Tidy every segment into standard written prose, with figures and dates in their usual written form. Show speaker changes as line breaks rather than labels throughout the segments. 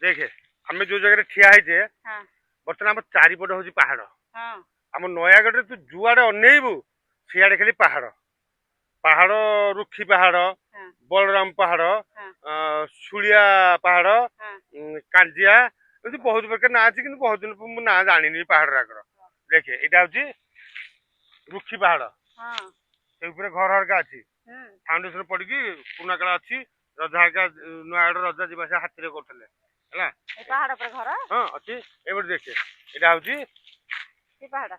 ଦେଖେ ଆମେ ଯୋଉ ଜାଗାରେ ଠିଆ ହେଇଛେ
ହଁ
ବର୍ତ୍ତମାନ ଆମ ଚାରିପଟ ହଉଛି ପାହାଡ।
ହଁ
ଆମ ନୟାଗଡ଼ରେ ତୁ ଯୁଆଡେ ଅନେଇବୁ ସିଆଡେ ଖାଲି ପାହାଡ ପାହାଡ ରୁଖି ପାହାଡ
ହଁ
ବଳରାମ ପାହାଡ
ହଁ
ଶୁଳିଆ ପାହାଡ
ହଁ
କାଞ୍ଜିଆ ଏମିତି ବହୁତ ପ୍ରକାର ନାଁ ଅଛି କିନ୍ତୁ ବହୁତ ଦିନ ମୁଁ ନାଁ ଜାଣିନି ପାହାଡ ରାକର। ଦେଖେ ଏଇଟା ହଉଛି ରୁଖି ପାହାଡ
ହଁ
ସେ ଉପରେ ଘର ହରିକା ଅଛି
ହୁଁ
ଫାଉଣ୍ଡେସନ ପଡିକି ପୁରୁଣା କାଳ ଅଛି ରଜା ହରିକା ନୟାଗଡ଼ ରଜା ଯିବା ଆସିବା ହାତୀରେ କରୁଥିଲେ ହେଲା।
ଏ ପାହାଡ ଉପରେ ଘର
ହଁ ଅଛି ଏପଟେ ଦେଖେ ଏଇଟା ହଉଛି
କି ପାହାଡ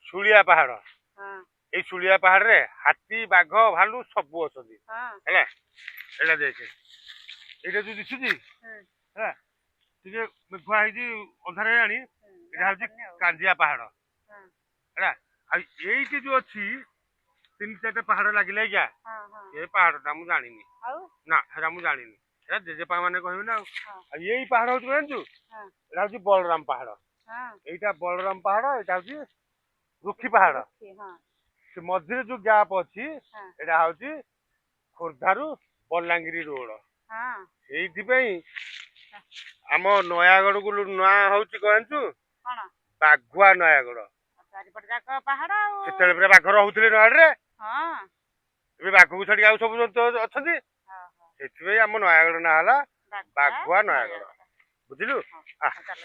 ଶୁଳିଆ ପାହାଡ।
ହଁ
ଏଇ ଶୁଳିଆ ପାହାଡରେ ହାତୀ ବାଘ ଭାଲୁ ସବୁ ଅଛନ୍ତି
ହଁ
ହେଲା। ଏଇଟା ଦେଖେ ଏଇଟା ଯୋଉ ଦିଶୁଛି
ହୁଁ
ହେଲା ଟିକେ ମେଘୁଆ ହେଇଛି ଅନ୍ଧାର ହେଇଗଲାଣି
ହୁଁ
ଏଇଟା
ଜଣା
ହଉଛି
ପଡୁନି ଆଉ
କାଞ୍ଜିଆ ପାହାଡ
ହଁ
ହେଲା। ଆଉ ଏଇଠି ଯୋଉ ଅଛି ତିନି ଚାରିଟା ପାହାଡ ଲାଗିଲେ ଆଜ୍ଞା
ହଁ ହଁ
ଏ ପାହାଡଟା ମୁଁ ଜାଣିନି
ଆଉ
ନା ସେଟା ମୁଁ ଜାଣିନି ସେଟା ଜେଜେପା ମାନେ କହିବେ ନା ଆଉ।
ହଁ
ଆଉ ଏଇ ପାହାଡ ହଉଛି ଜାଣିଛୁ
ହଁ
ଏଇଟା ହଉଛି ବଳରାମ ପାହାଡ।
ହଁ
ଏଇଟା ବଳରାମ ପାହାଡ ଏଇଟା ହଉଛି ରୁଖି ପାହାଡ।
ରୁଖି ହଁ
ସେ ମଝିରେ ଯୋଉ ଗ୍ୟାପ ଅଛି
ହଁ
ଏଇଟା ହଉଛି ଖୋର୍ଦ୍ଧାରୁ ବଲାଙ୍ଗିରି ରୋଡ।
ହଁ
ସେଇଥିପାଇଁ ଆମ ନୟାଗଡକୁ ନାଁ ହଉଛି କଣ ଜାଣିଛୁ
କଣ
ବାଘୁଆ ନୟାଗଡ।
ଚାରିପଟ ଯାକ ପାହାଡ ଆଉ
ସେତେବେଳେ ପୁରା ବାଘ ରହୁଥିଲେ ନୟାଗଡରେ
ହଁ
ଏବେ ବାଘକୁ ଛାଡିକି ଆଉ ସବୁ ଜନ୍ତୁ ଅଛନ୍ତି
ହଁ ହଁ
ସେଥିପାଇଁ ଆମ ନୟାଗଡ଼ ନାଁ ହେଲା
ବାଘୁଆ
ବାଘୁଆ ନୟାଗଡ଼
ନୟାଗଡ଼
ବୁଝିଲୁ।
ହଁ
ଆ
ଚାଲ ଚାଲ